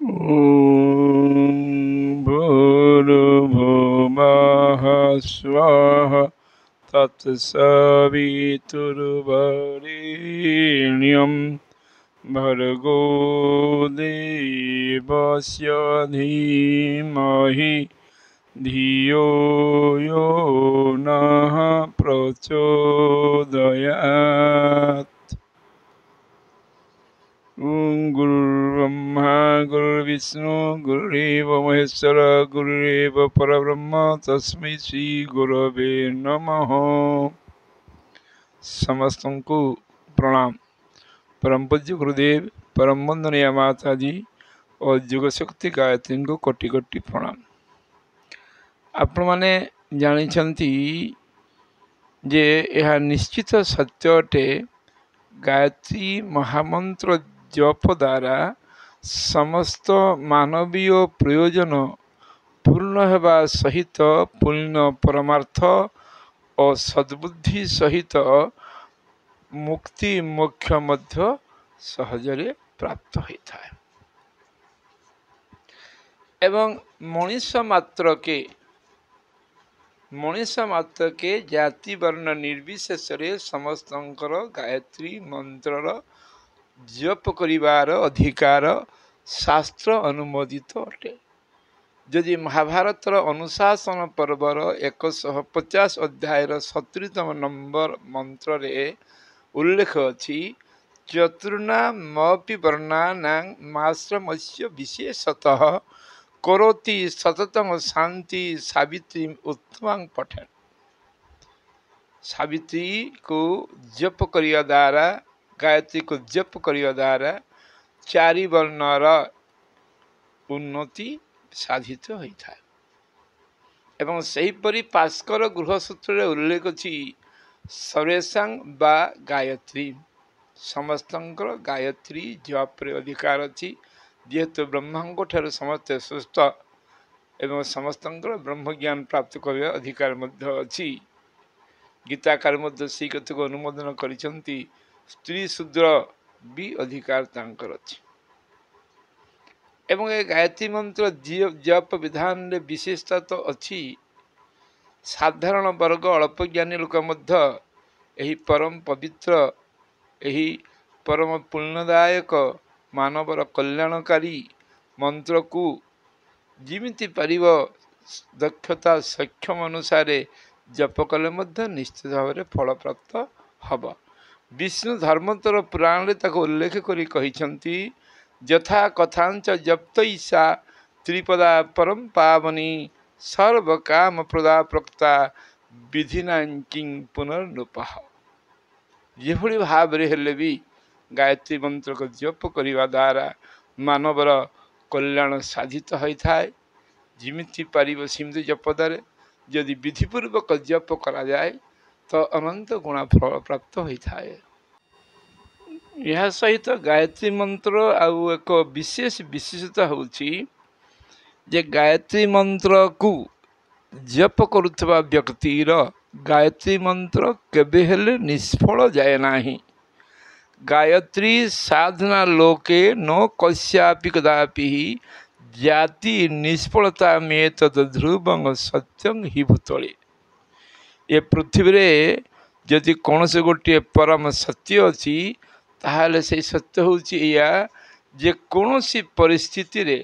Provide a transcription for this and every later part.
ॐ भूर्भुवः स्वः तत्सवितुर्वरेण्यं भर्गो देवस्य धीमहि धियो यो नः प्रचोदयात्। ॐ गुरुर्ब्रह्मा गुरुर्विष्णु गुरुरेव महेश्वर गुरुरेव परब्रह्म तस्मै श्री गुरवे नमः। समस्तଙ୍କୁ प्रणाम। परम पूज्य गुरुदेव परम वंदनीय माता जी और जुग शक्ति गायत्री को कोटि कोटि प्रणाम। आपण माने जानिछंती जे यह निश्चित सत्य अटे गायत्री महामंत्र जप द्वारा समस्त मानवीय प्रयोजन पूर्ण हेबा सहित पूर्ण परमार्थ और सद्बुद्धि सहित मुक्ति मोक्ष मध्य सहजरे प्राप्त होता है। एवं मनुष्य मात्र के जाति वर्ण निर्विशेष समस्तंकर गायत्री मंत्रर जप करिवार अधिकार शास्त्र अनुमोदित अटे। यदि महाभारतर अनुशासन पर्वर 150 अध्याय 70तम नंबर मंत्र रे उल्लेख अछि चतुर्णामपि वर्णानां माश्रमस्य विशेषतः करोति सततं शांति सावित्री उत्तमं पठन। सावित्री को जप करिया द्वारा गायत्री को जप करिया द्वारा चारि वर्णर उन्नति साधित होता है। एवं सेहीपरि पास्कर गृहसूत्र उल्लेख अछि सर्वेषां बा गायत्री समस्तंकर गायत्री जप अधिकार अछि जेहेतु ब्रह्मांग ठार समस्त सुस्थ एवं समस्तंकर ब्रह्म ज्ञान प्राप्त करने अधिकार मध्य अछि। गीताकार मध्य से कथा को अनुमोदन करिसंती स्त्री शूद्र भी अधिकार तांकर अछि। एवं ए गायत्री मंत्र जप विधान रे विशेषता तो अछि। साधारण वर्ग अल्प ज्ञानी लोक मध्य एही परम पवित्र एही परम पुण्यदायक मानवर कल्याणकारी मंत्र को जिमिति पारिब दक्षता सक्षम अनुसार जप कले मध्य निश्चित भाव में फल प्राप्त हब। विष्णु धर्मोत्तर पुराण रे ताको उल्लेख करी कहिसंती यथा कथांच जप्तैषा त्रिपदा परम पावनी सर्व काम प्रदा प्रक्ता विधिना किं पुनर्नुपः। जेभली भाव रे हेले भी गायत्री मंत्र को जप करिवा द्वारा मानवर कल्याण साधित होता है। जिमिति पारिब सिमति जप द्वारा यदि विधिपूर्वक जप करा जाए तो अनंत गुणा फल प्राप्त होता है। यह सहित गायत्री मंत्र आउ एक विशेष विशेषता होची जे गायत्री मंत्र को जप करुवा व्यक्तिर गायत्री मंत्र केबे हेले निष्फल जाए नाही। गायत्री साधना लोके न कस्यापि कदापि जाति निष्फलता में तद ध्रुवं सत्यं हि भूतले। ये पृथ्वी रे यदि कौन से गोटे परम सत्य अच्छी ताहले से सत्य होची या जे कौन सी परिस्थिति रे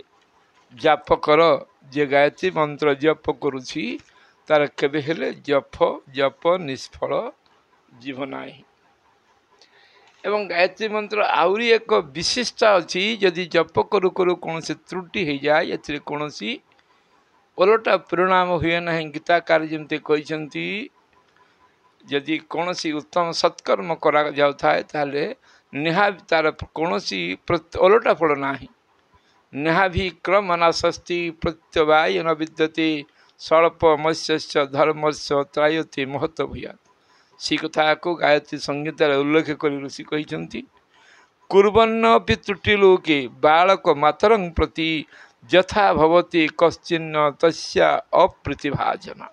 जप कर जे गायत्री मंत्र जप करुछि तार केबे हेले जप निष्फल जीव नाही। एवं गायत्री मंत्र आउरी एक विशिष्टता अच्छी यदि जप करू करू कौन से त्रुटि हो जाए एथिरे कौन सी ओलटा परिणाम हुए ना। गीताकार जमते कहते यदि कौन सी उत्तम सत्कर्म करा जाउथाए ताले नेहा तार कौन सी ओलटा फल ना। नेहा भी क्रम अनाशस्ति प्रत्यवाय न विद्यते स्वल्प मत्स्य धर्मस्य त्रायते महत्व भूया। सी कथा को गायत्री संहिता उल्लेख कर ऋषि कहते कुर्वन्नपि त्रुटिलोके बालक मातरं प्रति यथा भवति कश्चिन्न तस्या अप्रतिभाजन।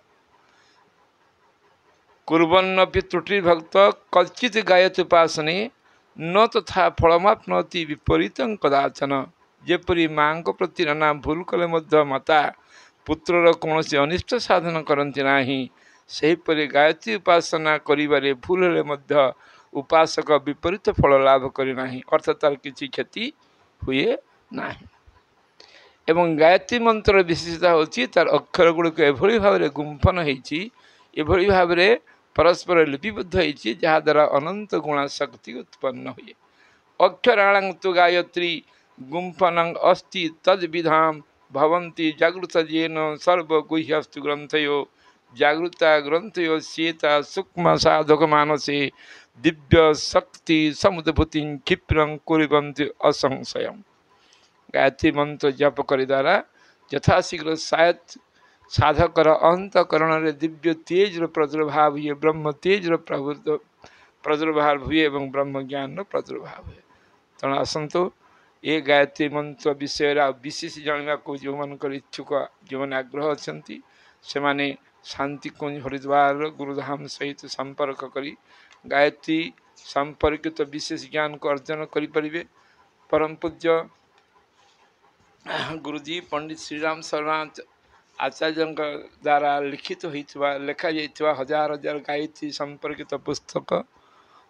कुर्वन्नपि त्रुटि भक्त कच्चित् गायत्री उपासने न तथा फलमाप्नोति विपरीतं कदाचन। जेपरी माँ प्रति नाना भूल कले मध्य माता पुत्रर कौन से अनिष्ट साधन करती नाही सेहीपरि गायत्री उपासना करिबारे भूल हेले मध्य उपासक विपरीत फल लाभ करि नाही अर्थात तार किछि क्षति हुए नाही। एवं गायत्री मंत्र विशेषता होची तार अक्षर गुड़िक एभली भाव में गुंफन होती एभली भाव में परस्पर लिपिबद्ध होती जहाँ द्वारा अनंत गुणा शक्ति उत्पन्न हुए। अक्षराणां तु गायत्री गुंफनं अस्ति तद विधाम भवन्ति जागृत येन सर्वगुह्यस्तु ग्रंथयो जागृता ग्रंथयो श्वेता सूक्ष्म साधक मानसे दिव्य शक्ति समुद्भूति क्षिप्रं कुर्वन्ति असंशयम्। गायत्री मंत्र जप कर द्वारा यथाशीघ्र शायद साधकर अंतकरण दिव्य तेज प्रादुर्भाव हुए ब्रह्म तेज प्रादुर्भाव हुए एवं ब्रह्म ज्ञान प्रादुर्भाव हुए। तेणु आसतु ये गायत्री मंत्र विषय विशेष जानवा को जो मन इच्छुक जो मैंने आग्रह अच्छा से माने शांति कुंज हरिद्वार गुरुधाम सहित संपर्क करी गायत्री संपर्कित तो विशेष ज्ञान को अर्जन करें। परम पूज्य गुरुजी पंडित श्रीराम शर्मा आचार्य द्वारा लिखित होता लेखा जाइए हजार हजार गायत्री संपर्कित पुस्तक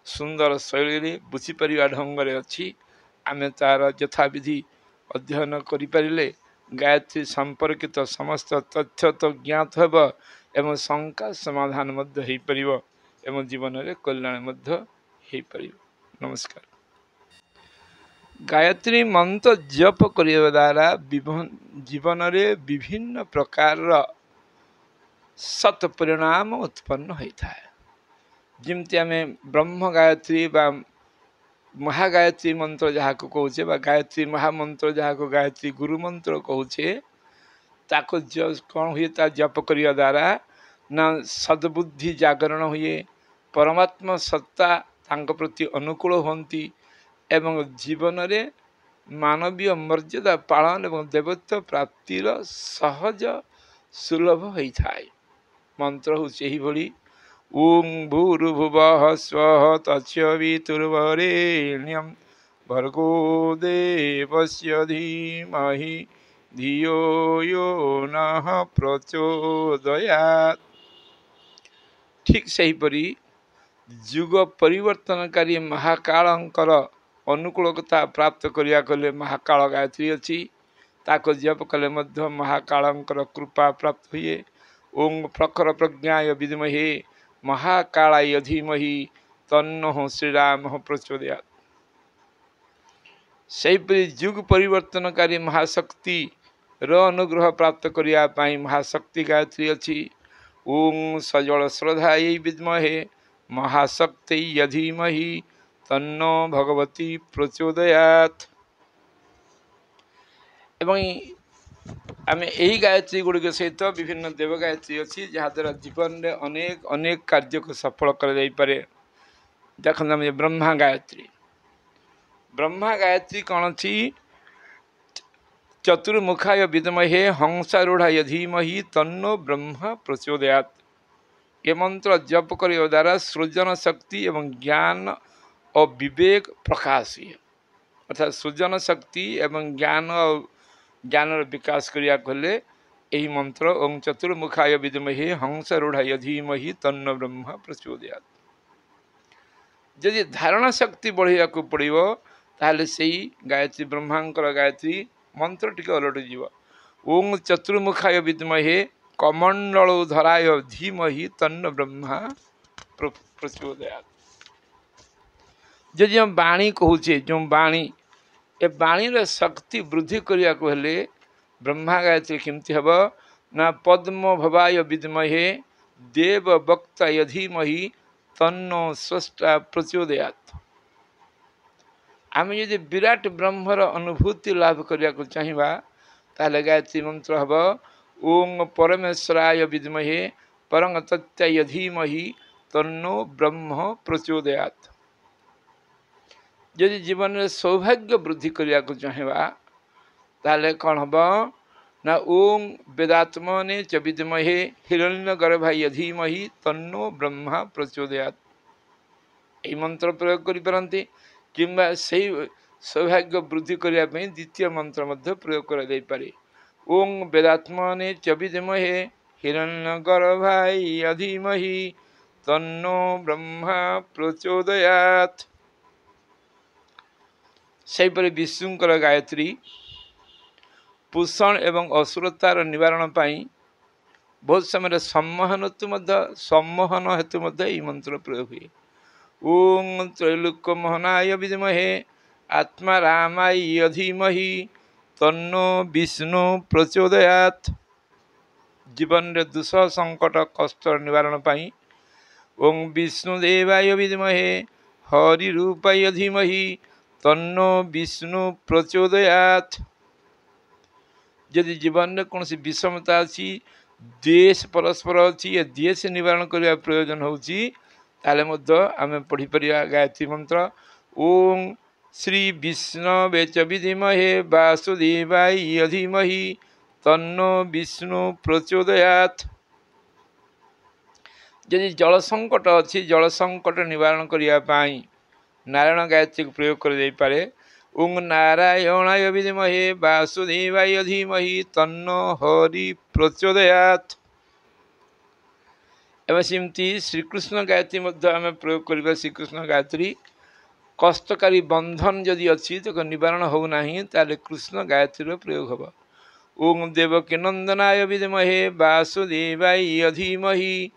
सुंदर शैली बुझीपर ढंग से अच्छी आम तार यथाविधि अध्ययन करें गायत्री संपर्कित समस्त तथ्य तो ज्ञात होब एवं शंका समाधान हो पार एवं जीवन में कल्याण हो पार। नमस्कार। गायत्री मंत्र जप करने द्वारा जीवन में विभिन्न प्रकार सत परिणाम उत्पन्न होता है। जमती आम ब्रह्म गायत्री बा महागायत्री मंत्र जहाँ को कहे गायत्री महामंत्र जहाँ को गायत्री गुरु मंत्र कहे ताको कौन हुए ता जप करने द्वारा ना सद्बुद्धि जागरण हुए परमात्मा सत्ता तांको प्रति अनुकूल होती एवं जीवन में मानवीय मर्यादा पालन एवं देवत्व प्राप्तिर सहज सुलभ होता है। मंत्र हूँ ओं भूर्भुवः स्वः तत्सवितुर्वरेण्यं भर्गो देवस्य धीमहि धियो यो नः प्रचोदयात्। ठीक सेहीपरि युग परिवर्तनकारी महाकालंकर अनुकूलता प्राप्त करिया कले महाकाल गायत्री अच्छी ताको जप कले मध्य महाकालंकर कृपा प्राप्त हुए। ओं प्रखर प्रज्ञाय विद्महे महाकालाय धीमहि तन्नः श्रीराम प्रचोदयात्। सेहीपरि युग परिवर्तनकारी महाशक्ति अनुग्रह प्राप्त करिया पाई महाशक्ति गायत्री अच्छी। ओं सजल श्रद्धायै विद्महे महाशक्ति धीमहि तन्नो भगवती प्रचोदयात्। एवं आम यही गायत्री गुड़िक सहित विभिन्न देव गायत्री अच्छी जहाँ द्वारा जीवन में अनेक अनेक कार्य को सफल कर देखते ब्रह्मा गायत्री कौन अच्छी चतुर्मुखाय विद्महे हंसारूढ़ाय धीमहि तन्नो ब्रह्म प्रचोदयात्। ये मंत्र जप करने द्वारा सृजन शक्ति एवं ज्ञान और विवेक प्रकाश हुए अर्थात सृजन शक्ति एवं ज्ञान विकास करिया कले यही मंत्र ओं चतुर्मुखाय विद्महे हंसारूढ़ाय धीमहि तन्नो ब्रह्म प्रचोदयात्। यदि धारणा शक्ति बढ़िया को पड़ो ताहले सही गायत्री ब्रह्मांकर गायत्री मंत्र टिके अलटि जीव। ओं चतुर्मुखाय विद्महे कमंडलोधराय धीमहि तन्नो ब्रह्मा प्रचोदयात्। जदि हम वाणी कहूचे जो वाणी ए वाणी शक्ति वृद्धि करिया को हेले ब्रह्मा गायत्री केमती हम ना पद्म भवाय विद्महे देव वक्ताय धीमहि तन्नो स्रष्टा प्रचोदयात्। आम यदि विराट ब्रह्मर अनुभूति लाभ करिया को चाहिबा ताले गायत्री मंत्र हम ओं परमेश्वराय विद्महे परं तत्त्वाय धीमहि तन्नो ब्रह्म प्रचोदयात्। यदि जीवन में सौभाग्य वृद्धि करिया को चाहिबा ताले कौन हम ना ओं वेदात्मने च विद्महे हिरण्यगर्भाय धीमहि तन्नो ब्रह्म प्रचोदयात्। यही मंत्र प्रयोग करि परंती किंबा सही सौभाग्य वृद्धि करने द्वितीय मंत्र मध्य प्रयोग कर ओं वेदात्मने च विद्महे हिरण्यगर्भाय धीमहि तन्नो ब्रह्मा प्रचोदयात्। सेहीपरि विष्णुंकर गायत्री पोषण एवं असुरतार निवारण पाई बहुत समय सम्मोहन हेतु यह मंत्र प्रयोग हुए। ओं त्रैलोक्य मोहनाय विद्महे आत्मा रामाय धीमहि तन्नो विष्णु प्रचोदयात्। जीवन रे दुख संकट कष्ट निवारण पाई ओं विष्णुदेवाय विद्महे हरि रूपाय धीमहि तन्नो विष्णु प्रचोदयात्। यदि जीवन में कौन विषमता अच्छी द्वेष परस्पर अच्छी ये द्वेष निवारण करने प्रयोजन होमें पढ़ी पार गायत्री मंत्र। ओं श्री विष्णवे च विद्महे वासुदेवाय धीमहि तन्नो विष्णु प्रचोदयात्। यदि जल संकट अच्छी जल संकट निवारण करने नारायण गायत्री को प्रयोग कर ओं नारायणाय विद्महे वासुदेवाय धीमहि तन्नो हरि प्रचोदयात्। एवं सेमती श्रीकृष्ण गायत्री आम प्रयोग करवा। श्रीकृष्ण गायत्री कष्टकारी बंधन जदि अच्छी तो निवारण होना ताले कृष्ण गायत्री प्रयोग हम। ओं देवकी नंदनाय विद्महे वासुदेवाय धीमहि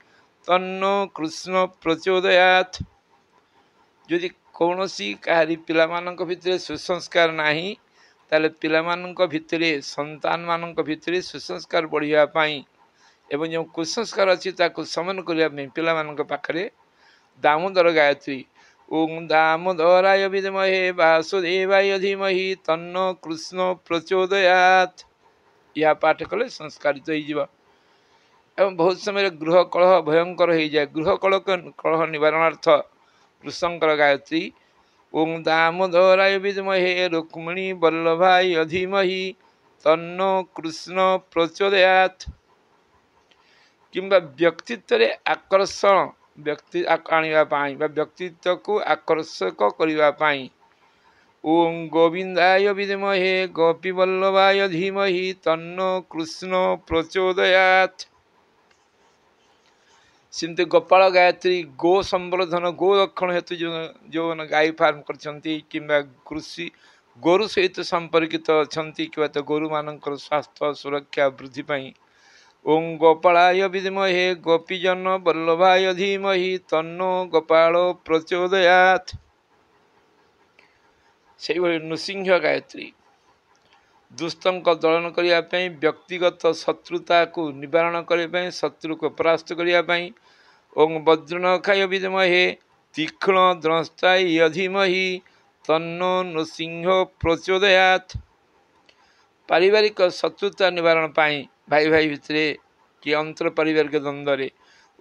तन्नो कृष्ण प्रचोदयात्। यदि कौन सी कहारी पिला भितर सुसंस्कार नहीं ताले पिला भितर संतान मान भितर सुसंस्कार बढ़ावाई एवं जो कुसंस्कार अच्छी समन करने पिला पाखरे दामोदर गायत्री ओं दामोदराय विद्महे वासुदेवाय धीमहि तन्नो कृष्ण प्रचोदयात्। यह पाठ कले संस्कारित हो एवं बहुत समय गृह कलह भयंकर हो जाए। गृह कलह निवारणार्थ कृष्णकर गायत्री ओं दामोदराय विद्महे रुक्मिणी वल्लभाय धीमहि तन्नो कृष्ण प्रचोदयात्। किंबा व्यक्तित्व रे आकर्षण व्यक्ति आने व्यक्तित्व को आकर्षक करने ओं गोविंदाय विद्महे गोपीवल्लभाय धीमहि तन्नो कृष्ण प्रचोदयात्। सिमती गोपाल गायत्री गो संवर्धन गो रक्षण हेतु जो गाय फार्म कर कृषि गोरु सहित संपर्कित अच्छा कि तो गोरु मान स्वास्थ्य सुरक्षा वृद्धि पाई ओं गोपालाय विद्महे गोपीजन वल्लभाय धीमहि तन्नो गोपाल प्रचोदयात्। से नृसिंह गायत्री दुष्ट दलन करने व्यक्तिगत शत्रुता को निवारण करने शत्रु को परास्त करने ओं वज्रनखाय विद्महे तीक्ष्ण द्रष्टाय धीमहि तन्नो नृसिंह प्रचोदयात्। पारिवारिक शत्रुता निवारण पाई भाई भाई भितर कि अंतर पारिवारिक द्वंद्व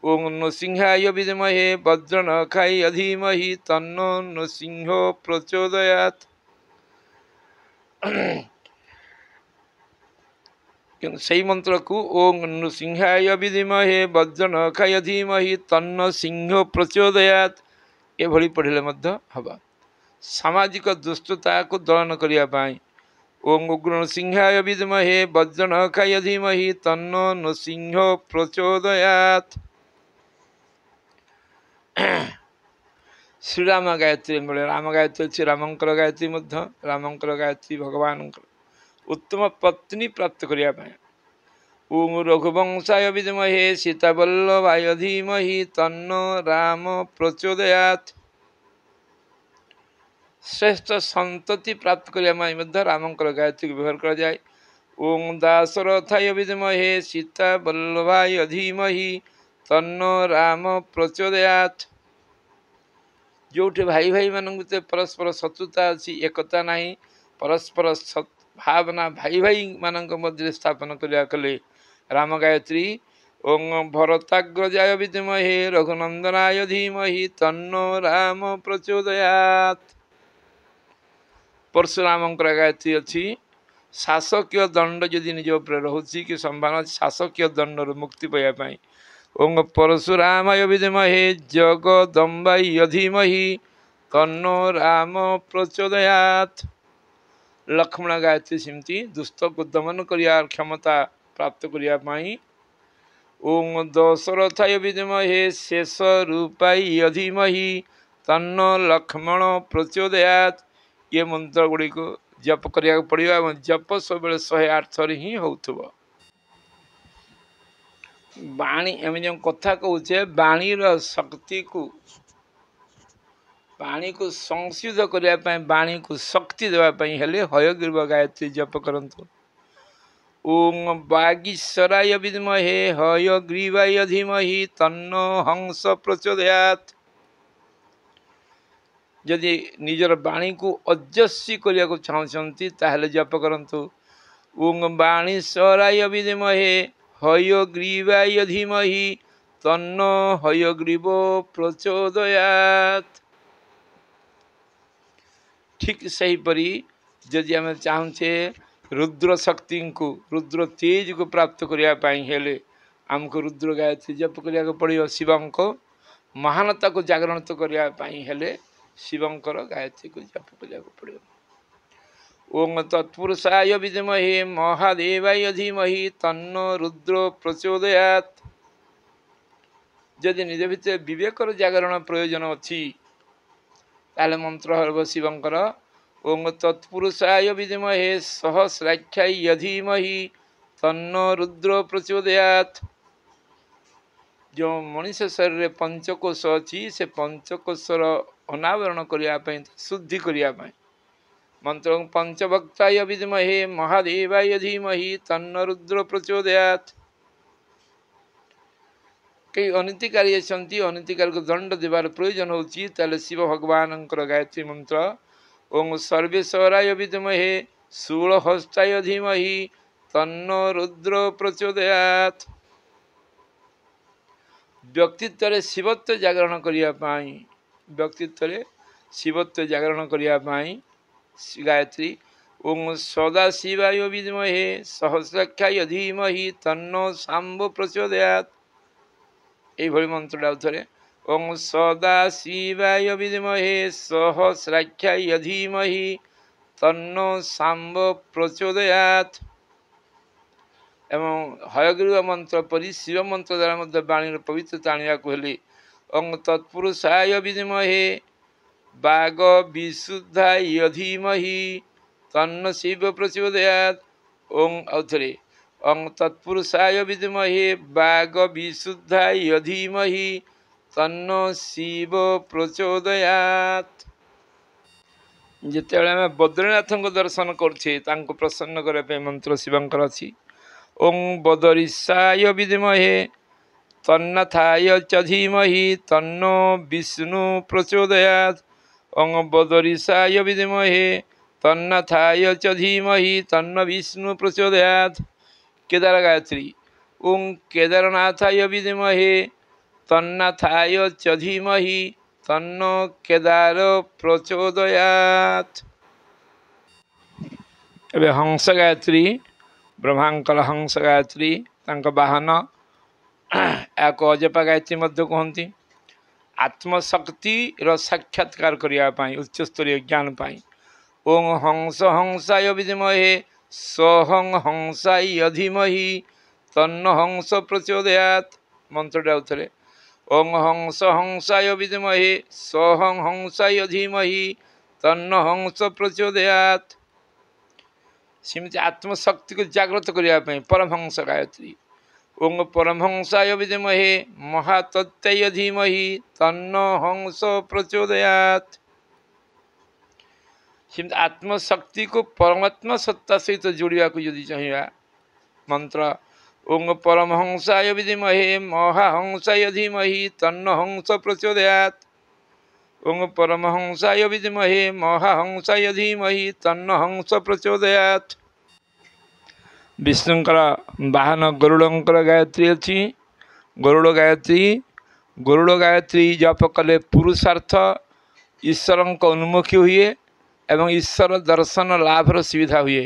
ओं नृसिंहाय विद्महे वज्रनखाय धीमहि तन्नो नृसिंह प्रचोदयात्। सही मंत्र को ओं नृसिंहाय विद्महे वज्रनखाय धीमहि तन्नो सिंह प्रचोदयात् एभली पढ़िले हवा। सामाजिक दुष्टता को दलन करने ओं उग्र नृसिंहाय विद्महे वज्रनखाय धीमहि तन्नो नृसिंह प्रचोदयात्। श्रीराम गायत्री मिले राम गायत्री अच्छी रामंकर गायत्री रामंकर गायत्री भगवान उत्तम पत्नी प्राप्त करने ओं रघुवंशाय विद्महे सीतावल्लभाय धीमहि तन्नो राम प्रचोदयात्। श्रेष्ठ संतति प्राप्त करने रामंकर गायत्री को व्यवहार कर जाए। ओं दाशरथाय विद्महे सीतावल्लभाय धीमहि तन्नो राम प्रचोदयात्। जोठे भाई भाई मान परस्पर शत्रुता अच्छी एकता नहीं परस्पर भावना भाई भाई मान मध्य स्थापन कले राम गायत्री ओं भरताग्रजाय विद्महे रघुनंदनाय धीमहि तन्नो राम प्रचोदयात्। परशुरामंकर गायत्री अच्छी शासकीय दंड जदि निज उपर रोचे कि संभावना शासकीय दंड मुक्ति पाइबापी ओं परशुरामाय विद्महे जगदम्बाय धीमहि तन्नो राम प्रचोदयात्। लक्ष्मण गायत्री सेमती दुष्ट को दमन करिया क्षमता प्राप्त करिया पाई। ओम दशरथाय विद्महे शेष रूपाय धीमहि तन्नो लक्ष्मण प्रचोदयात्। ये मंत्र गुड़ी को जप करिया पड़िबा एवं जप सब 108 थर ही होउथबो। बाणी एम जो कथा कहूचे बाणीर शक्ति को बाणी को संसिद्ध करिया पय बाणी को शक्ति देवा पय हेले हयग्रीव गायत्री जप करंतु। ओम वागीश्वराय विद्महे हयग्रीवाय धीमहि तन्नो हंस प्रचोदयात्। यदि निजर बाणी को अजस्वी करिया को चाहछंती ताहले जप करंतु। ओम वाणीश्वराय विद्महे हयग्रीवाय धीमहि तन्नो हयग्रीव प्रचोदयात्। ठीक सही परी जदि आम चाहूचे रुद्र शक्ति को रुद्र तेज को प्राप्त करिया पाई हेले आमको रुद्र गायत्री जप करिया को पड़ियो। शिवं को महानता को जागरण तो करिया पाई हेले शिवंकर गायत्री को जप करिया को पड़ियो। ओम तत्पुरुषाय विद्महे महादेवाय धीमहि तन्नो रुद्र प्रचोदयात्। यदि निज भितर विवेकर जागरण प्रयोजन अच्छी ताले मंत्र हरब शिवंकर। ओम तत्पुरुषाय विद्महे सहस्राख्याय धीमहि तन्नो रुद्र प्रचोदयात्। जो मनुष्य शरीर पंचकोश अच्छी से पंचकोशर अनावरण करने शुद्धि करने मंत्र पंचभक्ताय विद्महे महादेवाय धीमहि तन्नो रुद्र प्रचोदयात्। कई अनितिकारी अच्छी अनितिकारी को दंड देवार प्रयोजन होची ताले शिव भगवान गायत्री मंत्र। ओम सर्वेश्वराय विद्महे शूलहस्ताय धीमहि तन्नो रुद्र प्रचोदयात्। व्यक्तित्व शिवत्व जागरण करने व्यक्तित्व शिवत्व जागरण करने गायत्री। ओम सदाशिवाय विद्महे सहस्राख्याय धीमहि तन्नो शाम्ब प्रचोदयात्। यही मंत्र थे। ओम सदाशिवाय विद्महे सहस्राख्याय धीमहि तन्नो शाम्ब प्रचोदयात्। एवं हयग्रीव मंत्र परि शिव मंत्र द्वारा मध्य बाणी पवित्रता आने को हेले ओम तत्पुरुषाय विद्महे बाग विशुद्धाय धीमहि तन्नो शिव प्रचोदयात्। ओम औथरे ओम तत्पुरुषाय विद्महे बाग विशुद्धाय धीमहि तन्नो शिव प्रचोदयात्। जितेबाला आम बद्रीनाथ को दर्शन करछे तांको प्रसन्न करने मंत्र शिवंकर अच्छी। ओम बदरीशाय विद्महे तन्नाथाय च धीमहि तन्नो विष्णु प्रचोदयात्। ओम बदरीशाय विद्महे तन्नाथाय च धीमहि तन्नो विष्णु प्रचोदयात्। केदार गायत्री। ओम केदारनाथाय विद्महे तन्नाथाय च धीमहि तन्नो केदार प्रचोदयात्। एबे हंस गायत्री ब्रह्मांकर हंस गायत्री तांका वाहन एक अजपा गायत्री मध्य कहती। आत्मशक्ति साक्षात्कार करने उच्च स्तरीय ज्ञान पाई। ओम हंस हंसाय विद्महे सहं हंसाय धीमहि तन्नो हंस प्रचोदयात्। मंत्र थे। ओम हंस हंसाय विद्महे सहं हंसाय धीमहि तन्नो हंस प्रचोदयात्। सिमती आत्मशक्ति को जागृत करने परमहंस गायत्री। ओम परमहंसाय विद्महे महातत्त्वाय धीमहि तन्नो हंस प्रचोदयात्। सिमती आत्मशक्ति को परमात्मा सत्ता सहित जोड़िया को यदि चाहिए मंत्र ओम परमहंसाय विद्महे महाहंसाय धीमहि तन्नो हंस प्रचोदयात्। ओम परमहंसाय विद्महे महाहंसाय धीमहि तन्नो हंस प्रचोदयात्। विष्णुंकर वाहन गरुड़ंकर गायत्री अच्छी। गरुड़ गायत्री जप कले पुरुषार्थ ईश्वर उन्मुखी हुए एवं ईश्वर दर्शन लाभर सुविधा हुए।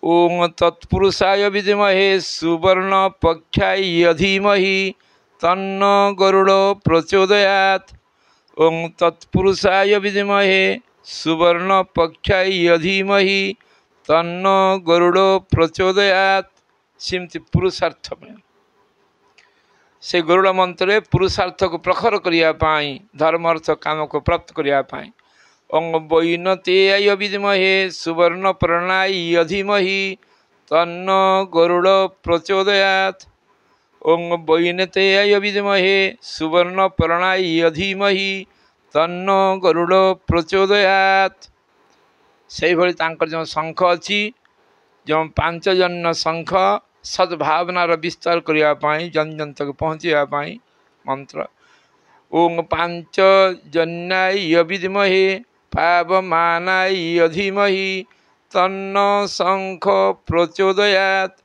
ओम तत्पुरुषाय विद्महे सुवर्ण पक्षाय धीमहि तन्नो गरुड़ प्रचोदयात्। ओं तत्पुरुषाय विद्महे सुवर्णपक्षाय धीमहि तन्नो गरुड़ो प्रचोदयात्। सिमती पुरुषार्थ में से गरुड़ मंत्र पुरुषार्थ को प्रखर करने धर्म अर्थ काम को प्राप्त करने अंग वैनतेय विद्महे सुवर्ण प्रणाय धीमहि तन्नो गरुड़ प्रचोदयात्। ओं वैनतेय विद्महे सुवर्ण प्रणाय धीमहि तन्नो गरुड़ प्रचोदयात्। से भली तांकर जो शंख अच्छी जो पांचजन्य शंख सद्भावनार विस्तार करने जन जन तक पहुँचापी मंत्र। ओं पांचजन्याय विद्महे पावमानाय धीमहि तन्नो शंख प्रचोदयात्।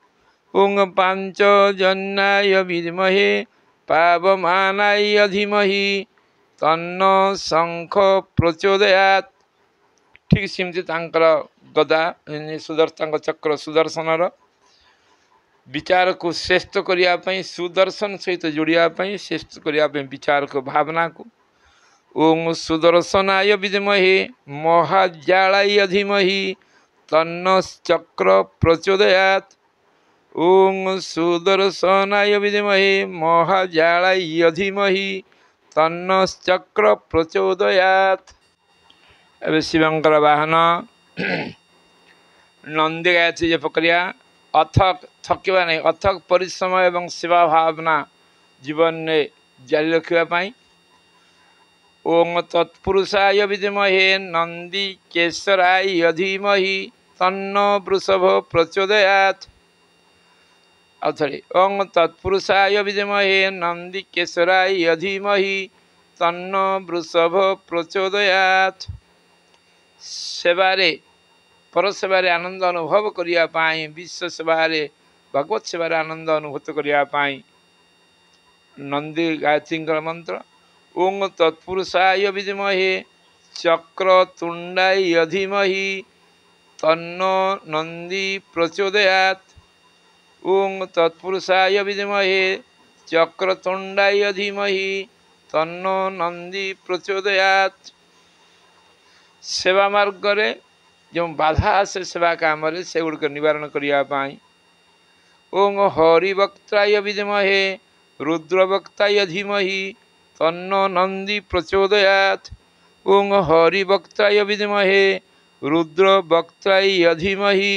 ओं पांचजन्याय विद्महे पावमानाय धीमहि तन्नो शंख प्रचोदयात्। ठीक सेमती तांकर गदा सुदर्शन चक्र सुदर्शनर विचार को श्रेष्ठ करने सुदर्शन सहित जोड़ापी श्रेष्ठ करने विचार को भावना को। ओं सुदर्शनाय विद्महे महाज्वालाय धीमहि तन्नो चक्र प्रचोदयात्। ओं सुदर्शनाय विद्महे महाज्वालाय धीमहि तन्नो चक्र प्रचोदयात्। अब शिवंकर वाहन नंदी गायत्री जप करिया अथक थकवा नहीं अथक परिश्रम एवं सेवा भावना जीवन में जारी रखापी। ओं तत्पुरुषाय विद्महे नंदी केशराय धीमहि तन्नो वृषभ प्रचोदयात्। अथरे ओं तत्पुरुषाय विद्महे नंदी केशराय धीमहि तन्नो वृषभ प्रचोदयात्। सेवारे पर सेवारे आनंद अनुभव करने विश्व सेवारे भगवत सेवारे आनंद अनुभूत करने नंदी गायत्री मंत्र। ओं तत्पुरुषाय विद्महे चक्रतुंडाय धीमहि तन्नो नंदी प्रचोदयात्। ओं तत्पुरुषाय विद्महे चक्रतुंडाय धीमहि तन्नो नंदी प्रचोदयात्। सेवा मार्ग रे जो बाधा आसे सेवा काम से गुड़िक निवारण करने। ओं हरिवक्त्राय विद्महे रुद्रवक्ताय धीमहि तन्नो नंदी प्रचोदयात्। ओं हरिवक्त्राय विद्महे रुद्रवक्त्राय धीमहि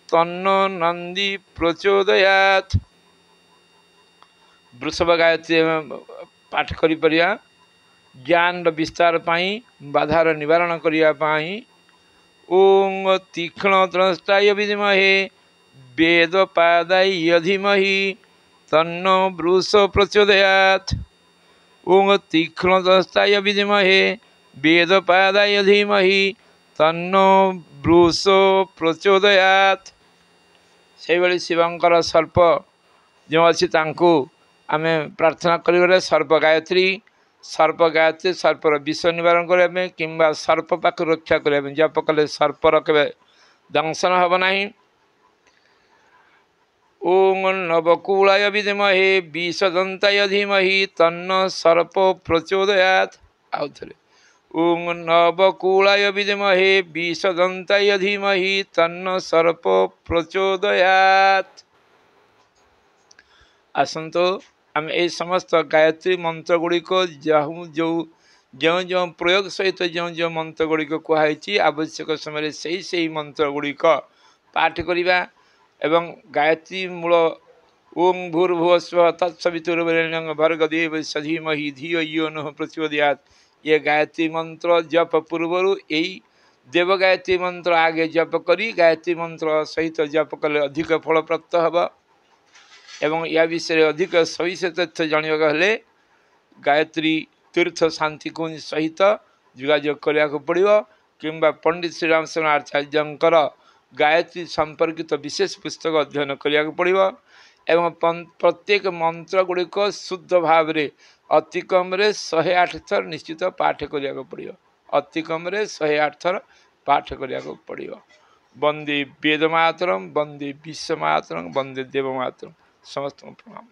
तन्नो नंदी प्रचोदयात्। वृषभ गायत्री पाठ करिया ज्ञान विस्तार पाई बाधार निवारण करने। ओं तीक्ष्ण द्रष्टाय विद्महे वेदपादाय धीमहि तन्नो वृष प्रचोदयात्। ओं तीक्ष्ण द्रष्टाय विद्महे वेदपादाय धीमहि तन्नो वृष प्रचोदयात्। से भली शिवंकर सर्प जो अच्छी तांको आमे प्रार्थना करिबरे सर्प गायत्री सर्पर विष निवारण करने किंबा सर्प पाख रक्षा करने जप कले सर्पर के दंशन हम ना। ओं नवकूलाय विद्महे विषदंताय धीमहि तन्नो सर्प प्रचोदयात्। आउ थे ओं नवकूलाय विद्महे विषदंताय धीमहि तन्नो सर्प प्रचोदयात्। आसंतो आम ए समस्त गायत्री मंत्र गुड़िक जो जो प्रयोग सहित जो जो मंत्र गुड़िक कहुई आवश्यक समय से मंत्र गुड़िक पाठ करवा एवं गायत्री मूल ओं भूर्भुव स्व तत्सवितुर्वरेण्यं भर्गदेव सधीमहि धियो यो नः प्रचोदयात्। ये गायत्री मंत्र जप पूर्वर यही देव गायत्री मंत्र आगे जप करी गायत्री मंत्र सहित जप कले अधिक फल प्राप्त हम। एवं या विषय अधिक सविशेष तथ्य जानवा हेले गायत्री तीर्थ शांति कुंज सहित जोगाजोग करने पड़ो किंबा पंडित श्रीराम शरण आचार्यंकर गायत्री संपर्कित विशेष पुस्तक अध्ययन करने पड़ो। एवं प्रत्येक मंत्र गुड़िक शुद्ध भाव रे अति कम 108 थर निश्चित पाठ करने पड़ो। अति कम 108 थर पाठ करने पड़ो। वंदे वेदमातरम वंदे विश्वमातरम वंदे देवमातरम। समस्त प्रणाम।